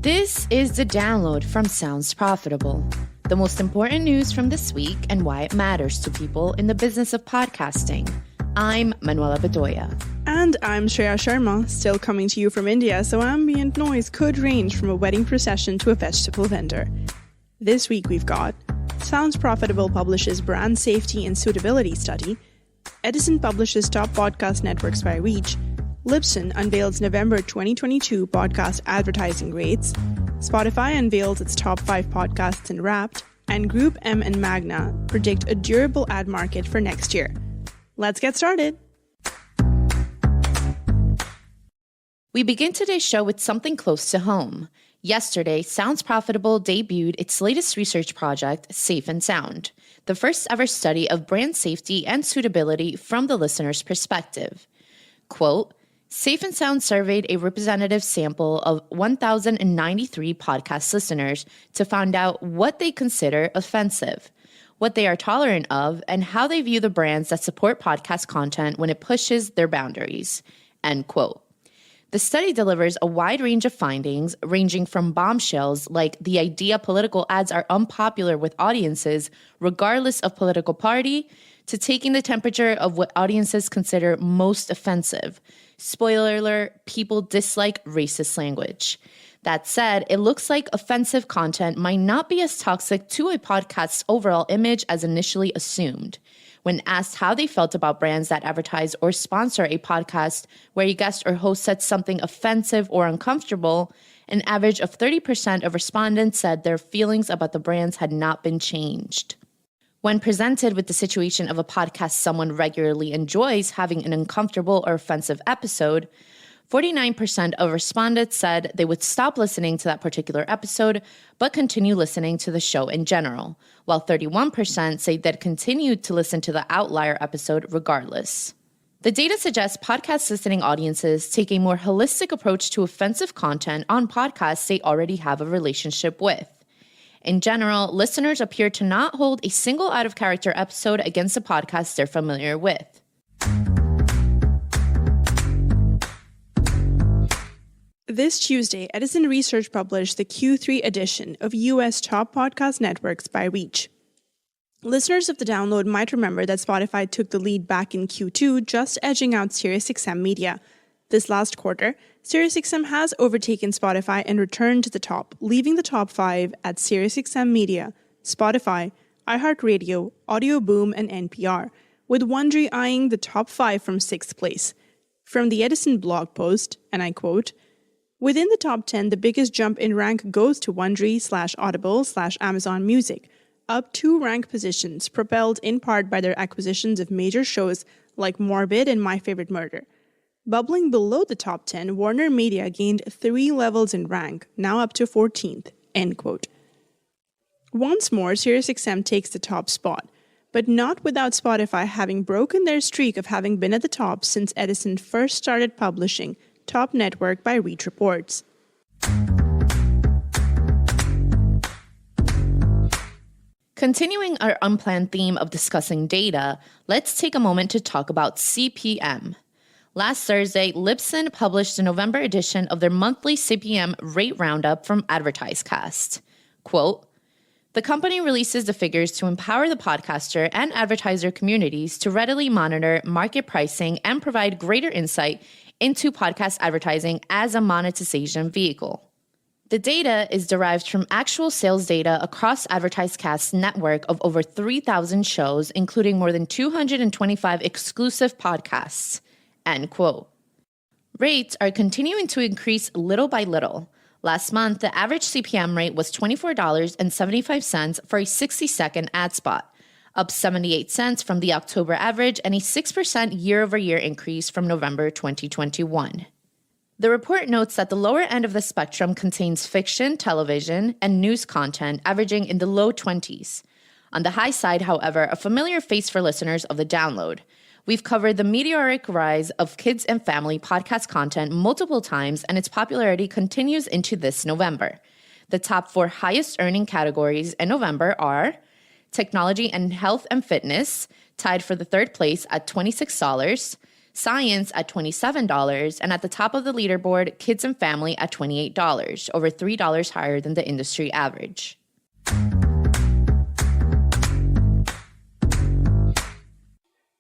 This is the download from Sounds Profitable, the most important news from this week and why it matters to people in the business of podcasting. I'm Manuela Bedoya. And I'm Shreya Sharma, still coming to you from India, so ambient noise could range from a wedding procession to a vegetable vendor. This week we've got Sounds Profitable publishes brand safety and suitability study, Edison publishes top podcast networks by reach, Libsyn unveils November 2022 podcast advertising rates, Spotify unveils its top 5 podcasts in Wrapped, and Group M and Magna predict a durable ad market for next year. Let's get started. We begin today's show with something close to home. Yesterday, Sounds Profitable debuted its latest research project, Safe and Sound, the first ever study of brand safety and suitability from the listener's perspective. Quote, Safe and Sound surveyed a representative sample of 1,093 podcast listeners to find out what they consider offensive, what they are tolerant of, and how they view the brands that support podcast content when it pushes their boundaries. End quote. The study delivers a wide range of findings, ranging from bombshells like the idea political ads are unpopular with audiences regardless of political party, to taking the temperature of what audiences consider most offensive. Spoiler alert, people dislike racist language. That said, it looks like offensive content might not be as toxic to a podcast's overall image as initially assumed. When asked how they felt about brands that advertise or sponsor a podcast where a guest or host said something offensive or uncomfortable, an average of 30% of respondents said their feelings about the brands had not been changed. When presented with the situation of a podcast someone regularly enjoys having an uncomfortable or offensive episode, 49% of respondents said they would stop listening to that particular episode, but continue listening to the show in general, while 31% say they'd continue to listen to the outlier episode regardless. The data suggests podcast listening audiences take a more holistic approach to offensive content on podcasts they already have a relationship with. In general, listeners appear to not hold a single out-of-character episode against a podcast they're familiar with. This Tuesday, Edison Research published the Q3 edition of U.S. Top Podcast Networks by Reach. Listeners of the download might remember that Spotify took the lead back in Q2, just edging out SiriusXM Media. This last quarter, SiriusXM has overtaken Spotify and returned to the top, leaving the top 5 at SiriusXM Media, Spotify, iHeartRadio, Audio Boom, and NPR, with Wondery eyeing the top 5 from 6th place. From the Edison blog post, and I quote, within the top 10, the biggest jump in rank goes to Wondery/Audible/Amazon Music, up 2 rank positions, propelled in part by their acquisitions of major shows like Morbid and My Favorite Murder. Bubbling below the top 10, Warner Media gained 3 levels in rank, now up to 14th, end quote. Once more, SiriusXM takes the top spot, but not without Spotify having broken their streak of having been at the top since Edison first started publishing Top Network by Reach Reports. Continuing our unplanned theme of discussing data, let's take a moment to talk about CPM. Last Thursday, Libsyn published the November edition of their monthly CPM rate roundup from AdvertiseCast. Quote, the company releases the figures to empower the podcaster and advertiser communities to readily monitor market pricing and provide greater insight into podcast advertising as a monetization vehicle. The data is derived from actual sales data across AdvertiseCast's network of over 3,000 shows, including more than 225 exclusive podcasts. End quote. Rates are continuing to increase little by little. Last month, the average CPM rate was $24.75 for a 60-second ad spot, up 78 cents from the October average and a 6% year-over-year increase from November 2021. The report notes that the lower end of the spectrum contains fiction, television, and news content averaging in the low 20s. On the high side, however, a familiar face for listeners of the download. We've covered the meteoric rise of kids and family podcast content multiple times, and its popularity continues into this November. The top 4 highest earning categories in November are technology and health and fitness, tied for the third place at $26, Science at $27, and at the top of the leaderboard, Kids and Family at $28, over $3 higher than the industry average.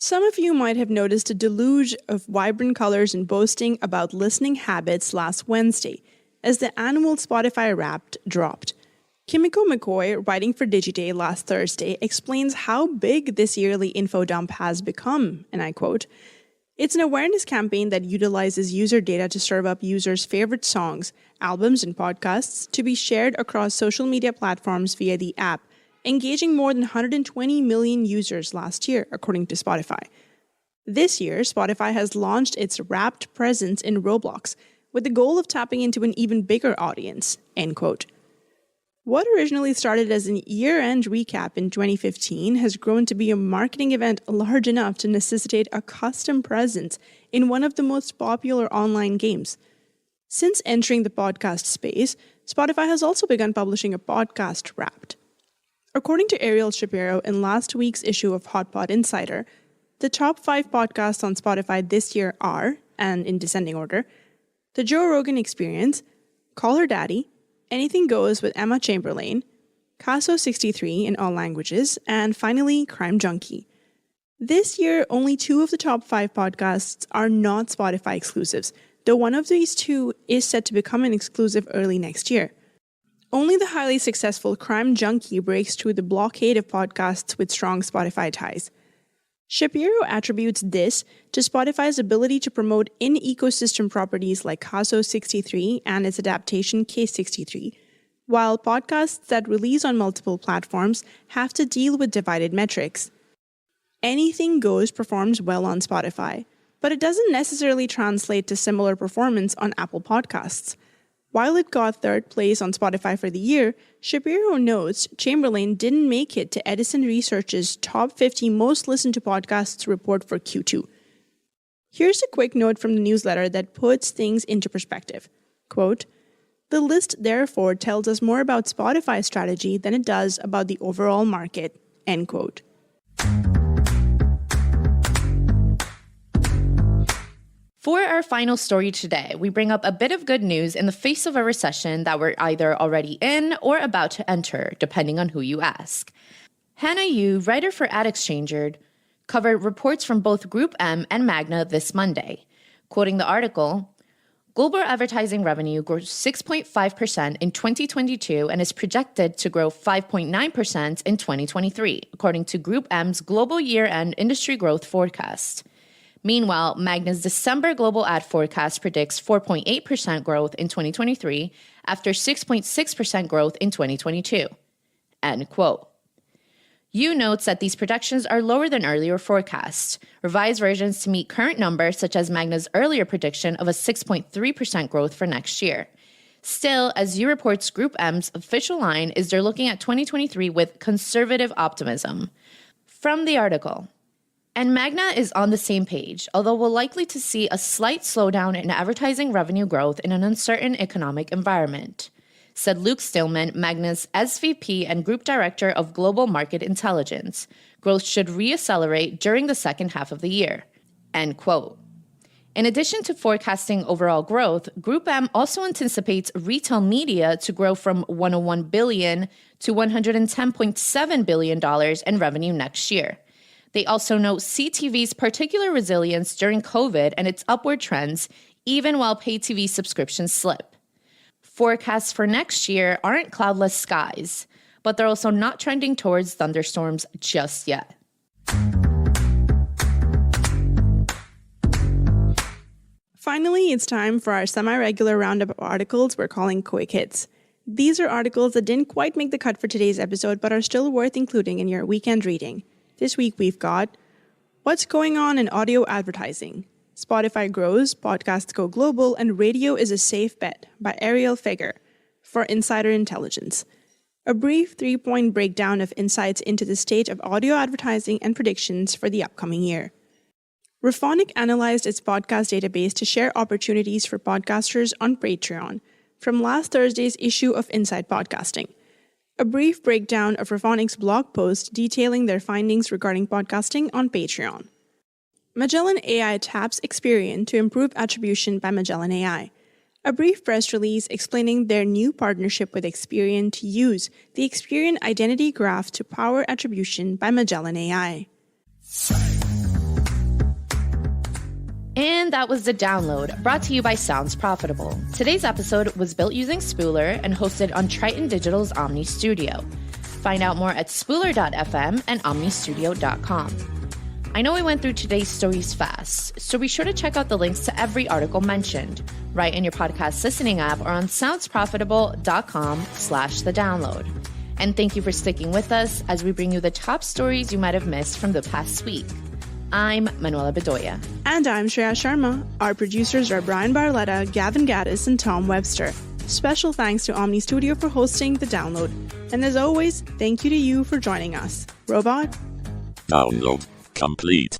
Some of you might have noticed a deluge of vibrant colors and boasting about listening habits last Wednesday, as the annual Spotify Wrapped dropped. Kimiko McCoy, writing for Digiday last Thursday, explains how big this yearly info dump has become, and I quote, "It's an awareness campaign that utilizes user data to serve up users' favorite songs, albums, and podcasts to be shared across social media platforms via the app, engaging more than 120 million users last year, according to Spotify. This year, Spotify has launched its Wrapped presence in Roblox, with the goal of tapping into an even bigger audience," end quote. What originally started as a year-end recap in 2015 has grown to be a marketing event large enough to necessitate a custom presence in one of the most popular online games. Since entering the podcast space, Spotify has also begun publishing a podcast Wrapped. According to Ariel Shapiro in last week's issue of HotPod Insider, the top 5 podcasts on Spotify this year are, and in descending order, The Joe Rogan Experience, Call Her Daddy, Anything Goes with Emma Chamberlain, Caso 63 in all languages, and finally, Crime Junkie. This year, only 2 of the top 5 podcasts are not Spotify exclusives, though one of these 2 is set to become an exclusive early next year. Only the highly successful Crime Junkie breaks through the blockade of podcasts with strong Spotify ties. Shapiro attributes this to Spotify's ability to promote in-ecosystem properties like Caso 63 and its adaptation Case 63, while podcasts that release on multiple platforms have to deal with divided metrics. Anything Goes performs well on Spotify, but it doesn't necessarily translate to similar performance on Apple Podcasts. While it got 3rd place on Spotify for the year, Shapiro notes Chamberlain didn't make it to Edison Research's top 50 most listened to podcasts report for Q2. Here's a quick note from the newsletter that puts things into perspective. Quote, "The list therefore tells us more about Spotify's strategy than it does about the overall market," end quote. For our final story today, we bring up a bit of good news in the face of a recession that we're either already in or about to enter, depending on who you ask. Hannah Yu, writer for AdExchanger, covered reports from both Group M and Magna this Monday. Quoting the article, global advertising revenue grew 6.5% in 2022 and is projected to grow 5.9% in 2023, according to Group M's global year-end industry growth forecast. Meanwhile, Magna's December global ad forecast predicts 4.8% growth in 2023 after 6.6% growth in 2022. End quote. Yu notes that these projections are lower than earlier forecasts, revised versions to meet current numbers such as Magna's earlier prediction of a 6.3% growth for next year. Still, as Yu reports, Group M's official line is they're looking at 2023 with conservative optimism. From the article, and Magna is on the same page, although we're likely to see a slight slowdown in advertising revenue growth in an uncertain economic environment, said Luke Stillman, Magna's SVP and Group Director of Global Market Intelligence. Growth should reaccelerate during the second half of the year. End quote. In addition to forecasting overall growth, Group M also anticipates retail media to grow from $101 billion to $110.7 billion in revenue next year. They also note CTV's particular resilience during COVID and its upward trends, even while pay TV subscriptions slip. Forecasts for next year aren't cloudless skies, but they're also not trending towards thunderstorms just yet. Finally, it's time for our semi-regular roundup of articles we're calling Quick Hits. These are articles that didn't quite make the cut for today's episode, but are still worth including in your weekend reading. This week we've got What's Going On in Audio Advertising? Spotify Grows, Podcasts Go Global, and Radio is a Safe Bet by Ariel Feger for Insider Intelligence. A brief 3-point breakdown of insights into the state of audio advertising and predictions for the upcoming year. Raphonic analyzed its podcast database to share opportunities for podcasters on Patreon from last Thursday's issue of Inside Podcasting. A brief breakdown of Raphonic's blog post detailing their findings regarding podcasting on Patreon. Magellan AI taps Experian to improve attribution by Magellan AI. A brief press release explaining their new partnership with Experian to use the Experian Identity Graph to power attribution by Magellan AI. And that was The Download, brought to you by Sounds Profitable. Today's episode was built using Spooler and hosted on Triton Digital's Omni Studio. Find out more at spooler.fm and omnistudio.com. I know we went through today's stories fast, so be sure to check out the links to every article mentioned right in your podcast listening app or on soundsprofitable.com/thedownload. And thank you for sticking with us as we bring you the top stories you might have missed from the past week. I'm Manuela Bedoya. And I'm Shreya Sharma. Our producers are Brian Barletta, Gavin Gaddis, and Tom Webster. Special thanks to Omni Studio for hosting The Download. And as always, thank you to you for joining us. Robot? Download complete.